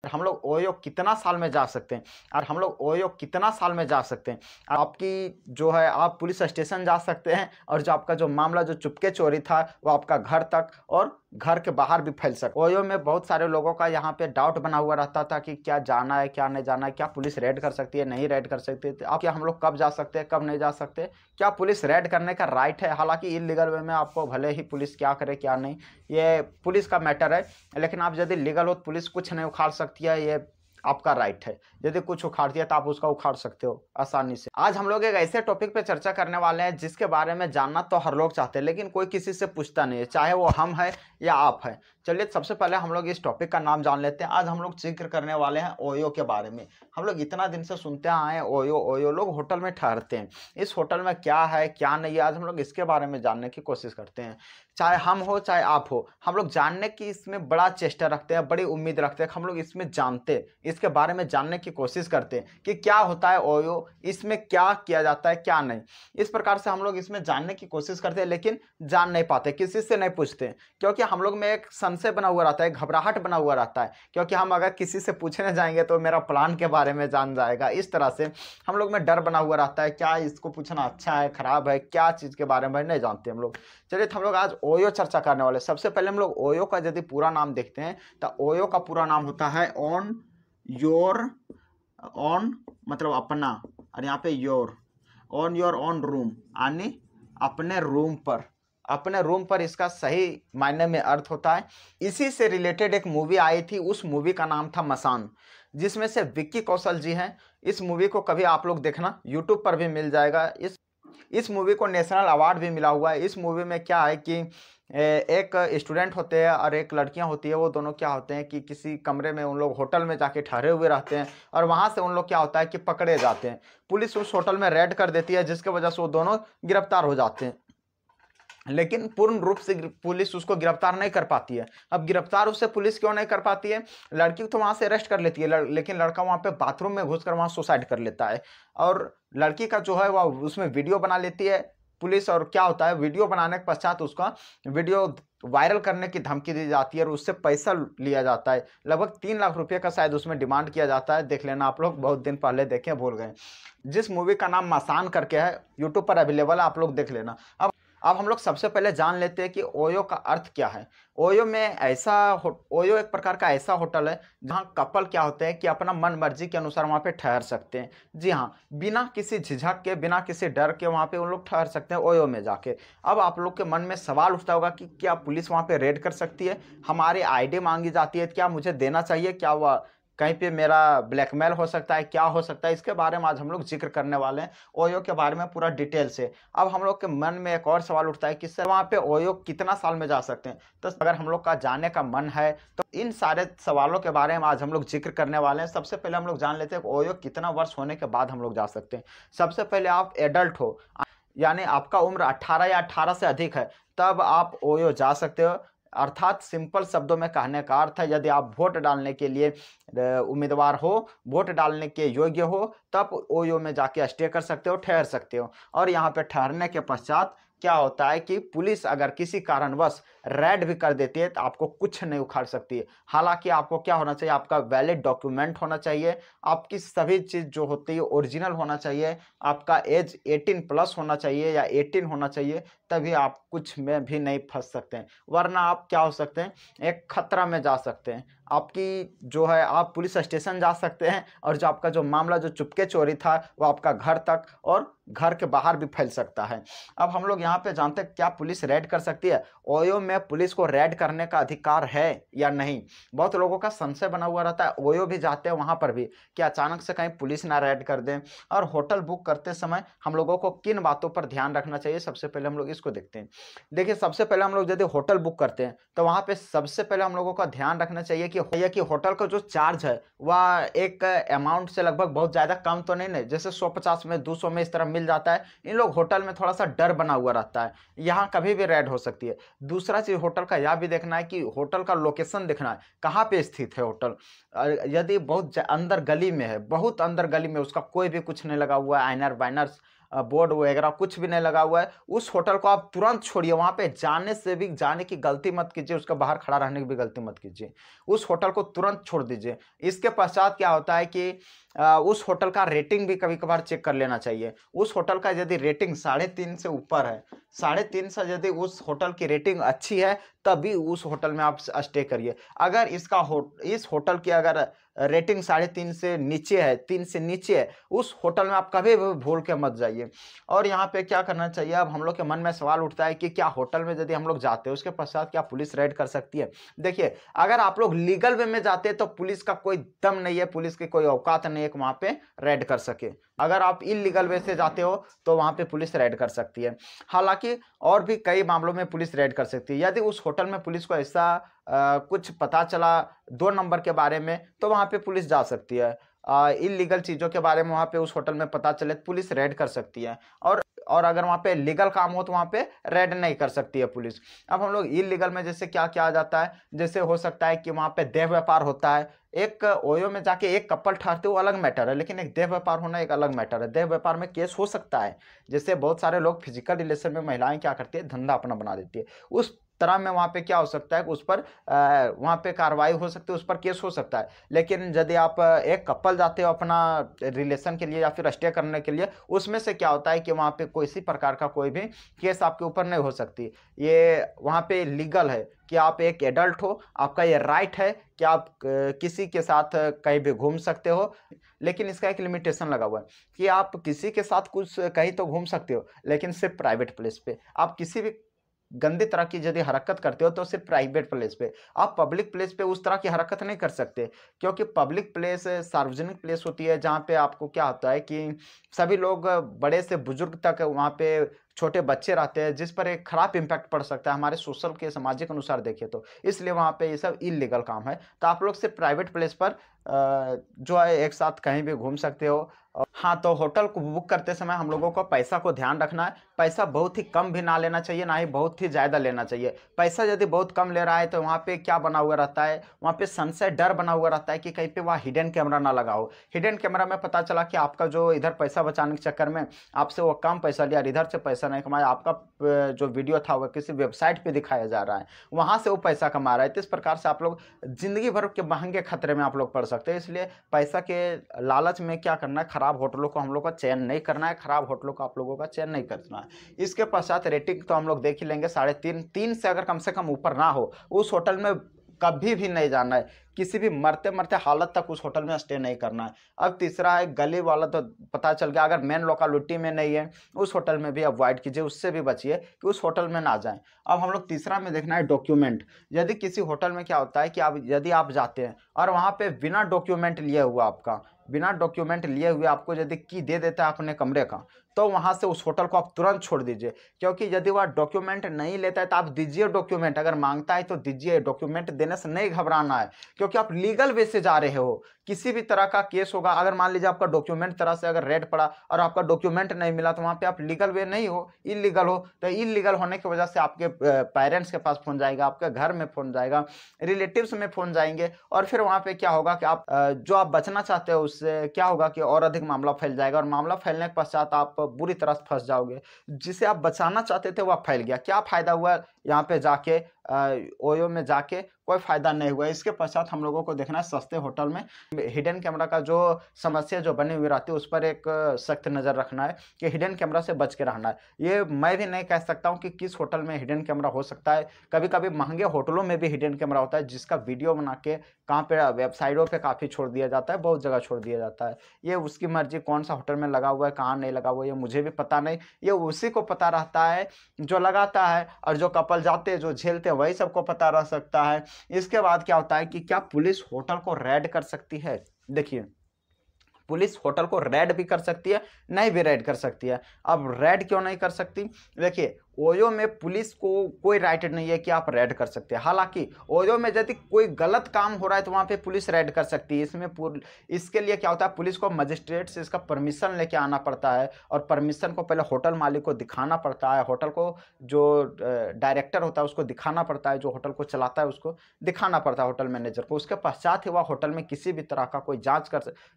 हम लोग ओयो कितना साल में जा सकते हैं, और हम लोग ओयो कितना साल में जा सकते हैं। आपकी जो है आप पुलिस स्टेशन जा सकते हैं, और जो आपका जो मामला जो चुपके चोरी था वो आपका घर तक और घर के बाहर भी फैल सकता है। ओयो में बहुत सारे लोगों का यहाँ पे डाउट बना हुआ रहता था कि क्या जाना है क्या नहीं जाना है, क्या पुलिस रेड कर सकती है नहीं रेड कर सकती है, अब क्या हम लोग कब जा सकते हैं कब नहीं जा सकते, क्या पुलिस रेड करने का राइट है। हालांकि इलीगल वे में आपको भले ही पुलिस क्या करे क्या नहीं, ये पुलिस का मैटर है, लेकिन आप यदि लीगल हो तो पुलिस कुछ नहीं उखाड़ सकती है, ये आपका राइट है। यदि कुछ उखाड़ दिया तो आप उसका उखाड़ सकते हो आसानी से। आज हम लोग एक ऐसे टॉपिक पे चर्चा करने वाले हैं जिसके बारे में जानना तो हर लोग चाहते हैं, लेकिन कोई किसी से पूछता नहीं है, चाहे वो हम है या आप है। चलिए सबसे पहले हम लोग इस टॉपिक का नाम जान लेते हैं। आज हम लोग जिक्र करने वाले हैं ओयो के बारे में। हम लोग इतना दिन से सुनते आए हैं ओयो ओयो, लोग होटल में ठहरते हैं, इस होटल में क्या है क्या नहीं है, आज हम लोग इसके बारे में जानने की कोशिश करते हैं। चाहे हम हो चाहे आप हो, हम लोग जानने की इसमें बड़ा चेष्टा रखते हैं, बड़ी उम्मीद रखते हैं, हम लोग इसमें जानते, इसके बारे में जानने की कोशिश करते हैं कि क्या होता है ओयो, इसमें क्या किया जाता है क्या नहीं। इस प्रकार से हम लोग इसमें जानने की कोशिश करते हैं, लेकिन जान नहीं पाते, किसी से नहीं पूछते, क्योंकि हम लोग में एक संशय बना हुआ रहता है, घबराहट बना हुआ रहता है, क्योंकि हम अगर किसी से पूछने जाएंगे तो मेरा प्लान के बारे में जान जाएगा। इस तरह से हम लोग में डर बना हुआ रहता है, क्या इसको पूछना अच्छा है खराब है, क्या चीज़ के बारे में नहीं जानते हम लोग। चलिए तो हम लोग आज ओयो चर्चा करने वाले। सबसे पहले हम लोग ओयो का यदि पूरा नाम देखते हैं तो ओयो का पूरा नाम होता है ऑन योर, ऑन मतलब अपना, और यहाँ पे your, on your on room, यानी अपने रूम पर, अपने रूम पर इसका सही मायने में अर्थ होता है। इसी से रिलेटेड एक मूवी आई थी, उस मूवी का नाम था मसान, जिसमें से विक्की कौशल जी हैं। इस मूवी को कभी आप लोग देखना, यूट्यूब पर भी मिल जाएगा। इस मूवी को नेशनल अवार्ड भी मिला हुआ है। इस मूवी में क्या है कि एक स्टूडेंट होते हैं और एक लड़कियां होती है, वो दोनों क्या होते हैं कि किसी कमरे में उन लोग होटल में जाके ठहरे हुए रहते हैं, और वहां से उन लोग क्या होता है कि पकड़े जाते हैं। पुलिस उस होटल में रेड कर देती है, जिसकी वजह से वो दोनों गिरफ्तार हो जाते हैं, लेकिन पूर्ण रूप से पुलिस उसको गिरफ्तार नहीं कर पाती है। अब गिरफ्तार उससे पुलिस क्यों नहीं कर पाती है, लड़की को तो वहां से अरेस्ट कर लेती है, लेकिन लड़का वहां पे बाथरूम में घुसकर वहां सुसाइड कर लेता है, और लड़की का जो है वह उसमें वीडियो बना लेती है पुलिस। और क्या होता है, वीडियो बनाने के पश्चात उसका वीडियो वायरल करने की धमकी दी जाती है, और उससे पैसा लिया जाता है। लगभग 3 लाख रुपए का शायद उसमें डिमांड किया जाता है। देख लेना आप लोग, बहुत दिन पहले देखे भूल गए। जिस मूवी का नाम मसान करके है, यूट्यूब पर अवेलेबल है, आप लोग देख लेना। अब हम लोग सबसे पहले जान लेते हैं कि ओयो का अर्थ क्या है। ओयो में ओयो एक प्रकार का ऐसा होटल है जहां कपल क्या होते हैं कि अपना मन मर्जी के अनुसार वहां पे ठहर सकते हैं। जी हाँ, बिना किसी झिझक के, बिना किसी डर के वहां पे उन लोग ठहर सकते हैं ओयो में जाके। अब आप लोग के मन में सवाल उठता होगा कि क्या पुलिस वहां पे रेड कर सकती है, हमारी आईडी मांगी जाती है, क्या मुझे देना चाहिए, क्या वह कहीं पे मेरा ब्लैकमेल हो सकता है, क्या हो सकता है, इसके बारे में आज हम लोग जिक्र करने वाले हैं, ओयो के बारे में पूरा डिटेल से। अब हम लोग के मन में एक और सवाल उठता है कि सर वहाँ पे ओयो कितना साल में जा सकते हैं। तो अगर हम लोग का जाने का मन है तो इन सारे सवालों के बारे में आज हम लोग जिक्र करने वाले हैं। सबसे पहले हम लोग जान लेते हैं ओयो कितना वर्ष होने के बाद हम लोग जा सकते हैं। सबसे पहले आप एडल्ट हो, यानी आपका उम्र 18 या 18 से अधिक है, तब आप ओयो जा सकते हो। अर्थात सिंपल शब्दों में कहने का अर्थ है, यदि आप वोट डालने के लिए उम्मीदवार हो, वोट डालने के योग्य हो, तब ओयो में जाके स्टे कर सकते हो, ठहर सकते हो। और यहाँ पे ठहरने के पश्चात क्या होता है कि पुलिस अगर किसी कारणवश रेड भी कर देती है तो आपको कुछ नहीं उखाड़ सकती है। हालांकि आपको क्या होना चाहिए, आपका वैलिड डॉक्यूमेंट होना चाहिए, आपकी सभी चीज़ जो होती है ओरिजिनल होना चाहिए, आपका एज 18+ होना चाहिए या 18 होना चाहिए, तभी आप कुछ में भी नहीं फंस सकते हैं। वरना आप क्या हो सकते हैं, एक खतरा में जा सकते हैं। आपकी जो है आप पुलिस स्टेशन जा सकते हैं, और जो आपका जो मामला जो चुपके चोरी था वो आपका घर तक और घर के बाहर भी फैल सकता है। अब हम लोग यहाँ पे जानते हैं क्या पुलिस रेड कर सकती है, ओयो में पुलिस को रेड करने का अधिकार है या नहीं। बहुत लोगों का संशय बना हुआ रहता है, ओयो भी जाते हैं वहां पर भी कि अचानक से कहीं पुलिस ना रेड कर दें। और होटल बुक करते समय हम लोगों को किन बातों पर ध्यान रखना चाहिए, सबसे पहले हम लोग इसको देखते हैं। देखिए सबसे पहले हम लोग यदि होटल बुक करते हैं तो वहां पे सबसे पहले हम लोगों का ध्यान रखना चाहिए कि होटल का जो चार्ज है वह एक अमाउंट से लगभग बहुत ज्यादा कम तो नहीं, जैसे 150 में 200 में इस तरह मिल जाता है। इन लोग होटल में थोड़ा सा डर बना हुआ रहता है, यहाँ कभी भी रेड हो सकती है। दूसरा चीज होटल का यह भी देखना है कि होटल का लोकेशन देखना है, कहाँ पे स्थित है होटल। यदि बहुत अंदर गली में है, बहुत अंदर गली में, उसका कोई भी कुछ नहीं लगा हुआ है, आइनर वाइनर्स बोर्ड वगैरह कुछ भी नहीं लगा हुआ है, उस होटल को आप तुरंत छोड़िए। वहाँ पे जाने की गलती मत कीजिए, उसके बाहर खड़ा रहने की भी गलती मत कीजिए। उस होटल को तुरंत छोड़ दीजिए। इसके पश्चात क्या होता है कि उस होटल का रेटिंग भी कभी-कभार चेक कर लेना चाहिए। उस होटल का यदि रेटिंग 3.5 से ऊपर है, 3.5 से यदि उस होटल की रेटिंग अच्छी है, तभी उस होटल में आप स्टे करिए। अगर इस होटल की अगर रेटिंग 3.5 से नीचे है, 3 से नीचे है, उस होटल में आप कभी भी भूल के मत जाइए। और यहाँ पे क्या करना चाहिए, अब हम लोग के मन में सवाल उठता है कि क्या होटल में यदि हम लोग जाते हैं, उसके पश्चात क्या पुलिस रेड कर सकती है? देखिए, अगर आप लोग लीगल वे में जाते हैं तो पुलिस का कोई दम नहीं है, पुलिस की कोई औकात नहीं है कि वहाँ पे रेड कर सके। अगर आप इल्लीगल वे से जाते हो तो वहाँ पे पुलिस रेड कर सकती है। हालाँकि और भी कई मामलों में पुलिस रेड कर सकती है। यदि उस होटल में पुलिस को ऐसा कुछ पता चला 2 नंबर के बारे में, तो वहाँ पे पुलिस जा सकती है। इल्लीगल चीज़ों के बारे में वहाँ पे उस होटल में पता चले तो पुलिस रेड कर सकती है। और अगर वहाँ पे लीगल काम हो तो वहाँ पे रेड नहीं कर सकती है पुलिस। अब हम लोग इल्लीगल में जैसे क्या-क्या आ जाता है, जैसे हो सकता है कि वहाँ पे देह व्यापार होता है। एक ओयो में जाके एक कपल ठहरते हो, वो अलग मैटर है, लेकिन एक देह व्यापार होना एक अलग मैटर है। देह व्यापार में केस हो सकता है। जैसे बहुत सारे लोग फिजिकल रिलेशन में महिलाएँ क्या करती है, धंधा अपना बना देती है। उस तरह में वहाँ पे क्या हो सकता है कि उस पर वहाँ पे कार्रवाई हो सकती है, उस पर केस हो सकता है। लेकिन यदि आप एक कपल जाते हो अपना रिलेशन के लिए या फिर स्टे करने के लिए, उसमें से क्या होता है कि वहाँ पे किसी प्रकार का कोई भी केस आपके ऊपर नहीं हो सकती। ये वहाँ पे लीगल है कि आप एक एडल्ट हो, आपका ये राइट है कि आप किसी के साथ कहीं भी घूम सकते हो। लेकिन इसका एक लिमिटेशन लगा हुआ है कि आप किसी के साथ कुछ कहीं तो घूम सकते हो, लेकिन सिर्फ़ प्राइवेट प्लेस पे। आप किसी भी गंदी तरह की यदि हरकत करते हो तो सिर्फ प्राइवेट प्लेस पे। आप पब्लिक प्लेस पे उस तरह की हरकत नहीं कर सकते, क्योंकि पब्लिक प्लेस सार्वजनिक प्लेस होती है जहाँ पे आपको क्या होता है कि सभी लोग बड़े से बुजुर्ग तक वहाँ पे छोटे बच्चे रहते हैं, जिस पर एक खराब इम्पैक्ट पड़ सकता है हमारे सोशल के सामाजिक अनुसार देखें तो। इसलिए वहाँ पे ये सब इल्लीगल काम है। तो आप लोग सिर्फ प्राइवेट प्लेस पर जो है एक साथ कहीं भी घूम सकते हो। हाँ, तो होटल को बुक करते समय हम लोगों को पैसा को ध्यान रखना है। पैसा बहुत ही कम भी ना लेना चाहिए, ना ही बहुत ही ज़्यादा लेना चाहिए। पैसा यदि बहुत कम ले रहा है तो वहाँ पे क्या बना हुआ रहता है, वहाँ पे संशय डर बना हुआ रहता है कि कहीं पे वहाँ हिडन कैमरा ना लगा हो। हिडन कैमरा में पता चला कि आपका जो इधर पैसा बचाने के चक्कर में आपसे वो कम पैसा लिया और इधर से पैसा नहीं कमाया, आपका जो वीडियो था वो किसी वेबसाइट पे दिखाया जा रहा है, वहाँ से वो पैसा कमा रहा है। तो इस प्रकार से आप लोग ज़िंदगी भर के महँगे खतरे में आप लोग पड़ सकते हैं। इसलिए पैसा के लालच में क्या करना है, खराब होटलों को हम लोग का चयन नहीं करना है, खराब होटलों को आप लोगों का चयन नहीं करना है। इसके पश्चात रेटिंग तो हम लोग देख ही लेंगे, 3.5 3 से अगर कम से कम ऊपर ना हो, उस होटल में कभी भी नहीं जाना है। किसी भी मरते-मरते हालत तक उस होटल में स्टे नहीं करना है। अब तीसरा है गली वाला, तो पता चल गया अगर मेन लोकेलिटी में नहीं है, उस होटल में भी अवॉइड कीजिए, उससे भी बचिए कि उस होटल में ना जाएँ। अब हम लोग तीसरा में देखना है डॉक्यूमेंट। यदि किसी होटल में क्या होता है कि यदि आप जाते हैं और वहाँ पे बिना डॉक्यूमेंट लिए हुआ बिना डॉक्यूमेंट लिए हुए आपको यदि की दे देता है अपने कमरे का, तो वहाँ से उस होटल को आप तुरंत छोड़ दीजिए। क्योंकि यदि वह डॉक्यूमेंट नहीं लेता है तो आप दीजिए डॉक्यूमेंट, अगर माँगता है तो दीजिए, डॉक्यूमेंट देने से नहीं घबराना है, क्योंकि आप लीगल वे से जा रहे हो। किसी भी तरह का केस होगा, अगर मान लीजिए आपका डॉक्यूमेंट तरह से अगर रेड पड़ा और आपका डॉक्यूमेंट नहीं मिला, तो वहाँ पे आप लीगल वे नहीं हो, इल्लीगल हो। तो इल्लीगल होने की वजह से आपके पेरेंट्स के पास फ़ोन जाएगा, आपके घर में फ़ोन जाएगा, रिलेटिव्स में फ़ोन जाएँगे, और फिर वहाँ पे क्या होगा कि आप जो आप बचना चाहते हो उससे क्या होगा कि और अधिक मामला फैल जाएगा, और मामला फैलने के पश्चात आप बुरी तरह से फँस जाओगे। जिसे आप बचाना चाहते थे वह फैल गया। क्या फ़ायदा हुआ यहाँ पे जाके, ओयो में जाके कोई फ़ायदा नहीं हुआ। इसके पश्चात हम लोगों को देखना है सस्ते होटल में हिडन कैमरा का जो समस्या जो बनी हुई रहती है उस पर एक सख्त नज़र रखना है कि हिडन कैमरा से बच के रहना है। ये मैं भी नहीं कह सकता हूँ कि किस होटल में हिडन कैमरा हो सकता है। कभी-कभी महँगे होटलों में भी हिडन कैमरा होता है, जिसका वीडियो बना के कहाँ पे वेबसाइटों पे काफ़ी छोड़ दिया जाता है, बहुत जगह छोड़ दिया जाता है। ये उसकी मर्ज़ी कौन-सा होटल में लगा हुआ है, कहाँ नहीं लगा हुआ है, ये मुझे भी पता नहीं। ये उसी को पता रहता है जो लगाता है, और जो कपल जाते हैं, जो झेलते हैं, वही सबको पता रह सकता है। इसके बाद क्या होता है कि क्या पुलिस होटल को रेड कर सकती है? देखिए, पुलिस होटल को रेड भी कर सकती है, नहीं भी रेड कर सकती है। अब रेड क्यों नहीं कर सकती? देखिए, ओयो में पुलिस को कोई राइट नहीं है कि आप रेड कर सकते हैं। हालाँकि ओयो में यदि कोई गलत काम हो रहा है तो वहाँ पे पुलिस रेड कर सकती है। इसके लिए क्या होता है, पुलिस को मजिस्ट्रेट से इसका परमिशन लेके आना पड़ता है, और परमिशन को पहले होटल मालिक को दिखाना पड़ता है। होटल को जो डायरेक्टर होता है उसको दिखाना पड़ता है, जो होटल को चलाता है उसको दिखाना पड़ता है, होटल मैनेजर को। उसके पश्चात ही वह होटल में किसी भी तरह का कोई जाँच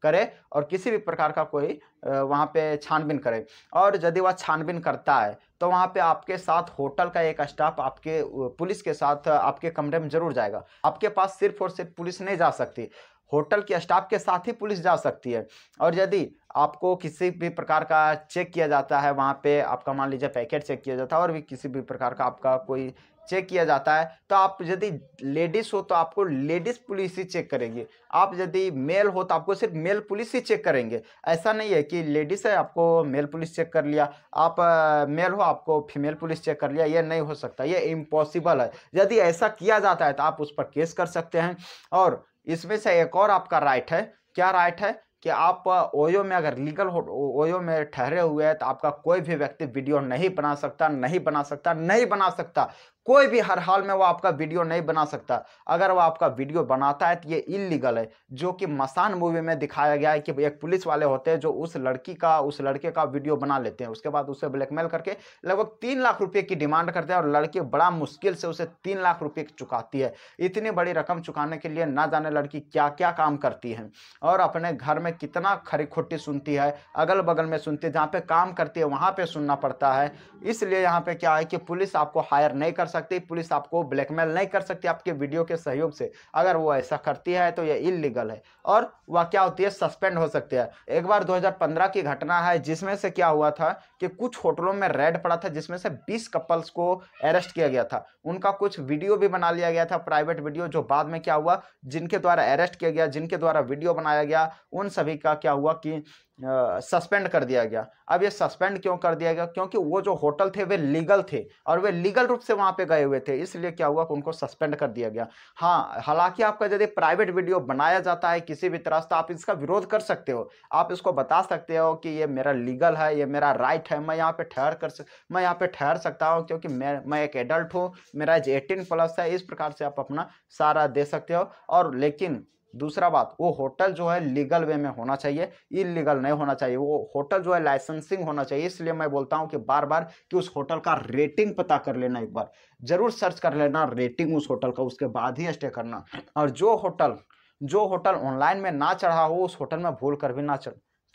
करे और किसी भी प्रकार का कोई वहाँ पे छानबीन करे। और यदि वह छानबीन करता है तो वहाँ पे आपके साथ होटल का एक स्टाफ आपके पुलिस के साथ आपके कमरे में जरूर जाएगा। आपके पास सिर्फ और सिर्फ पुलिस नहीं जा सकती, होटल के स्टाफ के साथ ही पुलिस जा सकती है। और यदि आपको किसी भी प्रकार का चेक किया जाता है, वहाँ पे आपका मान लीजिए पैकेट चेक किया जाता है और भी किसी भी प्रकार का आपका कोई चेक किया जाता है, तो आप यदि लेडीज हो तो आपको लेडीज पुलिस ही चेक करेगी, आप यदि मेल हो तो आपको सिर्फ मेल पुलिस ही चेक करेंगे। ऐसा नहीं है कि लेडीज है आपको मेल पुलिस चेक कर लिया, आप मेल हो आपको फीमेल पुलिस चेक कर लिया, ये नहीं हो सकता, ये इम्पॉसिबल है। यदि ऐसा किया जाता है तो आप उस पर केस कर सकते हैं। और इसमें से एक और आपका राइट है, क्या राइट है कि आप ओयो में अगर लीगल हो, ओयो में ठहरे हुए हैं तो आपका कोई भी व्यक्ति वीडियो नहीं बना सकता, नहीं बना सकता, नहीं बना सकता। कोई भी हर हाल में वो आपका वीडियो नहीं बना सकता। अगर वो आपका वीडियो बनाता है तो ये इलीगल है, जो कि मसान मूवी में दिखाया गया है कि एक पुलिस वाले होते हैं जो उस लड़की का, उस लड़के का वीडियो बना लेते हैं, उसके बाद उसे ब्लैकमेल करके लगभग 3 लाख रुपए की डिमांड करते हैं और लड़की बड़ा मुश्किल से उसे 3 लाख रुपए चुकाती है। इतनी बड़ी रकम चुकाने के लिए ना जाने लड़की क्या क्या काम करती है और अपने घर में कितना खरी खोटी सुनती है, अगल बगल में सुनती है, जहाँ पे काम करती है वहाँ पे सुनना पड़ता है। इसलिए यहाँ पे क्या है कि पुलिस आपको हायर नहीं कर सकती, पुलिस आपको ब्लैकमेल नहीं कर सकती आपके वीडियो के सहयोग से। अगर वो ऐसा करती है तो ये इलीगल है और वह क्या होती है, सस्पेंड हो सकती है। एक बार 2015 की घटना है जिसमें से क्या हुआ था कि कुछ होटलों में रेड पड़ा था जिसमें से 20 कपल्स को अरेस्ट किया गया था। उनका कुछ वीडियो भी बना लिया गया था, प्राइवेट वीडियो, जो बाद में क्या हुआ, जिनके द्वारा अरेस्ट किया गया, जिनके द्वारा वीडियो बनाया गया, उन सभी का क्या हुआ कि सस्पेंड कर दिया गया। अब ये सस्पेंड क्यों कर दिया गया, क्योंकि वो जो होटल थे वे लीगल थे और वे लीगल रूप से वहां पे गए हुए थे, इसलिए क्या हुआ कि उनको सस्पेंड कर दिया गया। हाँ, हालांकि आपका यदि प्राइवेट वीडियो बनाया जाता है किसी भी तरह से तो आप इसका विरोध कर सकते हो, आप इसको बता सकते हो कि ये मेरा लीगल है, ये मेरा राइट है, मैं यहाँ पे ठहर सकता हूँ क्योंकि मैं एक एडल्ट हूँ, मेरा एज 18+ है। इस प्रकार से आप अपना सारा दे सकते हो। और लेकिन दूसरा बात, वो होटल जो है लीगल वे में होना चाहिए, इलीगल नहीं होना चाहिए। वो होटल जो है लाइसेंसिंग होना चाहिए। इसलिए मैं बोलता हूं कि बार बार कि उस होटल का रेटिंग पता कर लेना, एक बार जरूर सर्च कर लेना रेटिंग उस होटल का, उसके बाद ही स्टे करना। और जो होटल ऑनलाइन में ना चढ़ा हो उस होटल में भूल कर भी ना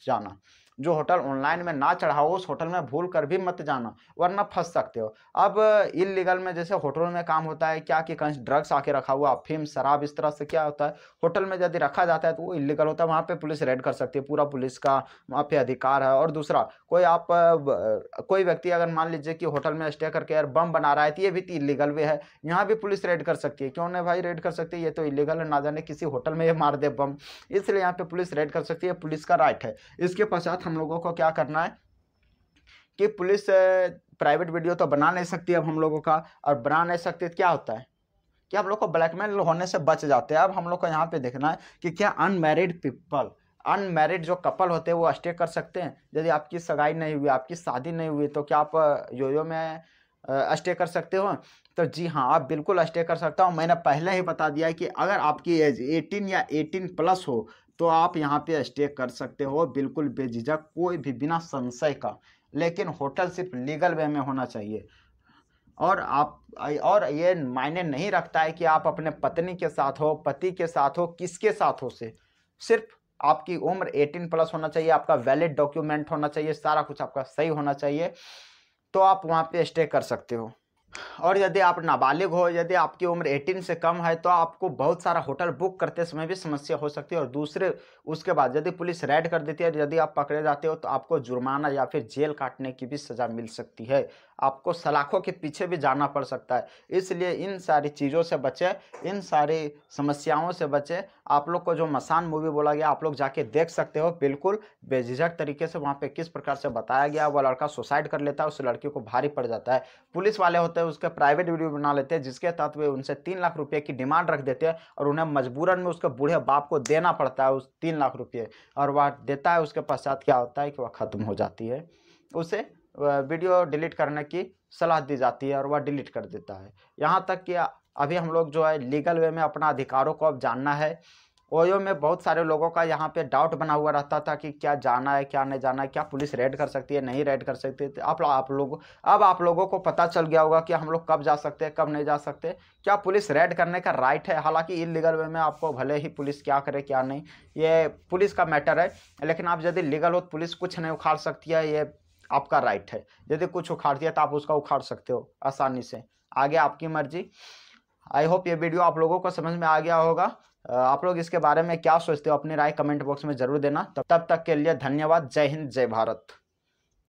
जाना। जो होटल ऑनलाइन में ना चढ़ा हो उस होटल में भूल कर भी मत जाना, वरना फंस सकते हो। अब इलीगल में जैसे होटलों में काम होता है क्या कि कहीं ड्रग्स आके रखा हुआ, अफीम, शराब, इस तरह से क्या होता है, होटल में यदि रखा जाता है तो वो इलीगल होता है, वहाँ पे पुलिस रेड कर सकती है, पूरा पुलिस का वहाँ पे अधिकार है। और दूसरा, कोई व्यक्ति अगर मान लीजिए कि होटल में स्टे करके यार बम बना रहा है तो ये भी तो इलीगल वे है, यहाँ भी पुलिस रेड कर सकती है। क्यों नहीं भाई, रेड कर सकती है, ये तो इलीगल है, ना जाने किसी होटल में ये मार दे बम, इसलिए यहाँ पे पुलिस रेड कर सकती है, पुलिस का राइट है। इसके पश्चात हम लोगों को क्या करना है कि पुलिस प्राइवेट वीडियो तो बना नहीं सकती अब हम लोगों का, और बना नहीं सकती तो क्या होता है कि हम लोग को ब्लैकमेल होने से बच जाते हैं। अब हम लोग को यहाँ पे देखना है कि क्या अनमैरिड पीपल, अनमैरिड जो कपल होते हैं वो स्टे कर सकते हैं। यदि आपकी सगाई नहीं हुई, आपकी शादी नहीं हुई, तो क्या आप योयो में स्टे कर सकते हो? तो जी हाँ, आप बिल्कुल स्टे कर सकता हूँ। मैंने पहले ही बता दिया है कि अगर आपकी एज 18 या 18+ हो तो आप यहाँ पे स्टे कर सकते हो, बिल्कुल बेझिझक, कोई भी बिना संशय का। लेकिन होटल सिर्फ लीगल वे में होना चाहिए। और ये मायने नहीं रखता है कि आप अपने पत्नी के साथ हो, पति के साथ हो, किसके साथ हो, से सिर्फ आपकी उम्र 18+ होना चाहिए, आपका वैलिड डॉक्यूमेंट होना चाहिए, सारा कुछ आपका सही होना चाहिए, तो आप वहाँ पे स्टे कर सकते हो। और यदि आप नाबालिग हो, यदि आपकी उम्र 18 से कम है, तो आपको बहुत सारा होटल बुक करते समय भी समस्या हो सकती है। और दूसरे, उसके बाद यदि पुलिस रेड कर देती है, यदि आप पकड़े जाते हो तो आपको जुर्माना या फिर जेल काटने की भी सज़ा मिल सकती है, आपको सलाखों के पीछे भी जाना पड़ सकता है। इसलिए इन सारी चीज़ों से बचे, इन सारी समस्याओं से बचे। आप लोग को जो मसान मूवी बोला गया, आप लोग जाके देख सकते हो, बिल्कुल बेझिझक तरीके से वहाँ पे किस प्रकार से बताया गया। वह लड़का सुसाइड कर लेता है, उस लड़की को भारी पड़ जाता है, पुलिस वाले होते हैं उसके प्राइवेट वीडियो बना लेते हैं, जिसके तहत वे उनसे 3 लाख रुपए की डिमांड रख देते हैं और उन्हें मजबूरन में उसके बूढ़े बाप को देना पड़ता है उस 3 लाख रुपये, और वह देता है। उसके पश्चात क्या होता है कि वह ख़त्म हो जाती है, उसे वीडियो डिलीट करने की सलाह दी जाती है और वह डिलीट कर देता है। यहाँ तक कि अभी हम लोग जो है लीगल वे में अपना अधिकारों को अब जानना है, ओयो में बहुत सारे लोगों का यहाँ पे डाउट बना हुआ रहता था कि क्या जाना है क्या नहीं जाना है, क्या पुलिस रेड कर सकती है नहीं रेड कर सकती है। तो अब आप लोगों को पता चल गया होगा कि हम लोग कब जा सकते हैं कब नहीं जा सकते, क्या पुलिस रेड करने का राइट है। हालांकि इलीगल वे में आपको भले ही पुलिस क्या करे क्या नहीं, ये पुलिस का मैटर है, लेकिन आप यदि लीगल हो तो पुलिस कुछ नहीं उखाड़ सकती है, ये आपका राइट है। यदि कुछ उखाड़ती है तो आप उसका उखाड़ सकते हो आसानी से, आगे आपकी मर्जी। आई होप ये वीडियो आप लोगों को समझ में आ गया होगा। आप लोग इसके बारे में क्या सोचते हो अपनी राय कमेंट बॉक्स में जरूर देना। तब तक के लिए धन्यवाद। जय हिंद जय भारत।